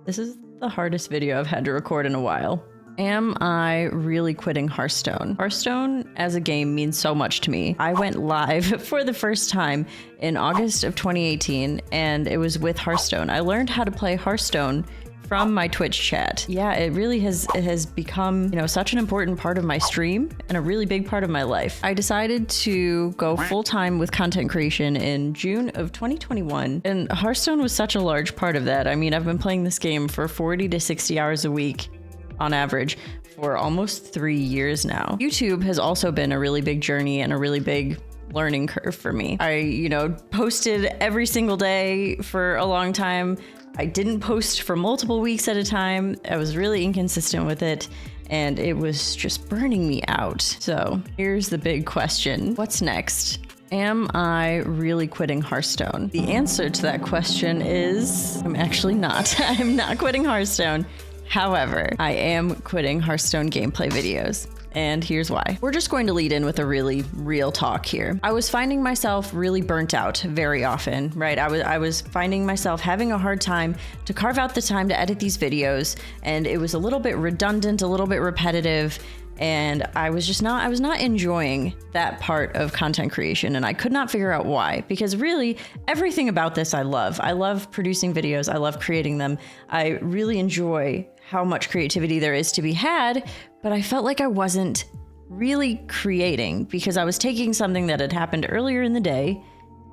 This is the hardest video I've had to record in a while. Am I really quitting Hearthstone? Hearthstone as a game means so much to me. I went live for the first time in August of 2018, and it was with Hearthstone. I learned how to play Hearthstone from my Twitch chat. Yeah, it really has become, such an important part of my stream and a really big part of my life. I decided to go full-time with content creation in June of 2021, and Hearthstone was such a large part of that. I mean, I've been playing this game for 40 to 60 hours a week on average for almost 3 years now. YouTube has also been a really big journey and a really big learning curve for me. I, posted every single day for a long time. I didn't post for multiple weeks at a time. I was really inconsistent with it, and it was just burning me out. So here's the big question. What's next? Am I really quitting Hearthstone? The answer to that question is I'm actually not. I'm not quitting Hearthstone. However, I am quitting Hearthstone gameplay videos. And here's why. We're just going to lead in with a really real talk here. I was finding myself really burnt out very often, right? I was finding myself having a hard time to carve out the time to edit these videos, and it was a little bit redundant, a little bit repetitive, and I was not enjoying that part of content creation, and I could not figure out why, because really everything about this I love. I love producing videos. I love creating them. I really enjoy how much creativity there is to be had, but I felt like I wasn't really creating because I was taking something that had happened earlier in the day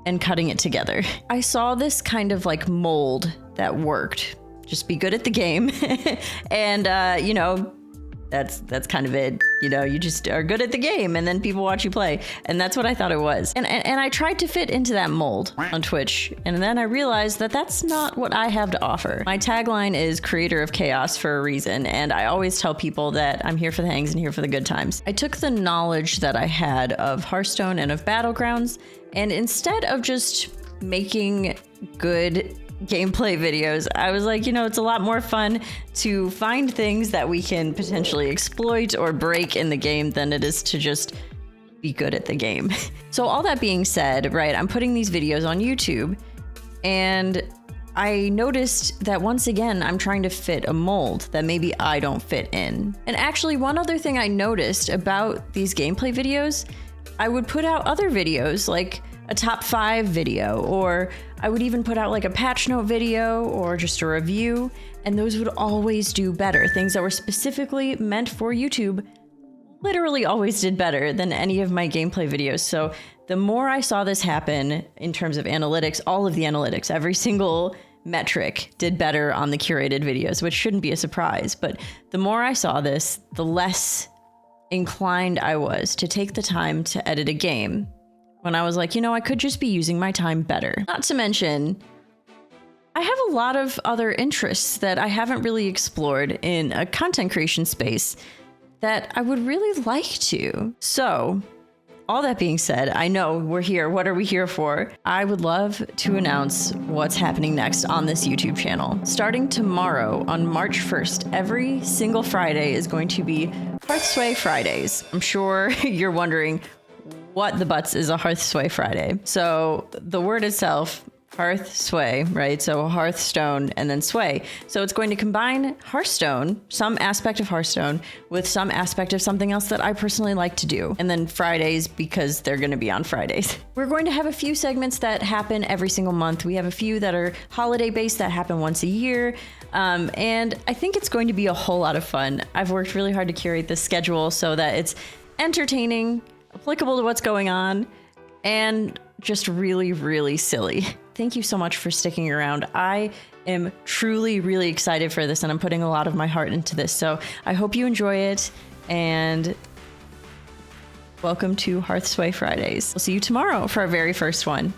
and cutting it together. I saw this kind of like mold that worked. Just be good at the game and, that's kind of it. You just are good at the game and then people watch you play. And that's what I thought it was. And I tried to fit into that mold on Twitch. And then I realized that that's not what I have to offer. My tagline is creator of chaos for a reason. And I always tell people that I'm here for the hangs and here for the good times. I took the knowledge that I had of Hearthstone and of Battlegrounds, and instead of just making good gameplay videos, I was like, it's a lot more fun to find things that we can potentially exploit or break in the game than it is to just be good at the game. So all that being said, right, I'm putting these videos on YouTube, and I noticed that once again, I'm trying to fit a mold that maybe I don't fit in. And actually, one other thing I noticed about these gameplay videos, I would put out other videos like a top 5 video, or I would even put out like a patch note video or just a review, and those would always do better. Things that were specifically meant for YouTube literally always did better than any of my gameplay videos. So the more I saw this happen in terms of analytics, all of the analytics, every single metric did better on the curated videos, which shouldn't be a surprise. But the more I saw this, the less inclined I was to take the time to edit a game, when I was like, I could just be using my time better. Not to mention, I have a lot of other interests that I haven't really explored in a content creation space that I would really like to. So, all that being said, I know we're here. What are we here for? I would love to announce what's happening next on this YouTube channel. Starting tomorrow on March 1st, every single Friday is going to be Hearthsway Fridays. I'm sure you're wondering, what the butts is a Hearthsway Friday? So the word itself, Hearthsway, right? So Hearthstone and then sway. So it's going to combine Hearthstone, some aspect of Hearthstone, with some aspect of something else that I personally like to do. And then Fridays, because they're going to be on Fridays. We're going to have a few segments that happen every single month. We have a few that are holiday based that happen once a year. And I think it's going to be a whole lot of fun. I've worked really hard to curate this schedule so that it's entertaining, applicable to what's going on, and just really, really silly. Thank you so much for sticking around. I am truly really excited for this, and I'm putting a lot of my heart into this. So I hope you enjoy it, and welcome to Hearthsway Fridays. We'll see you tomorrow for our very first one.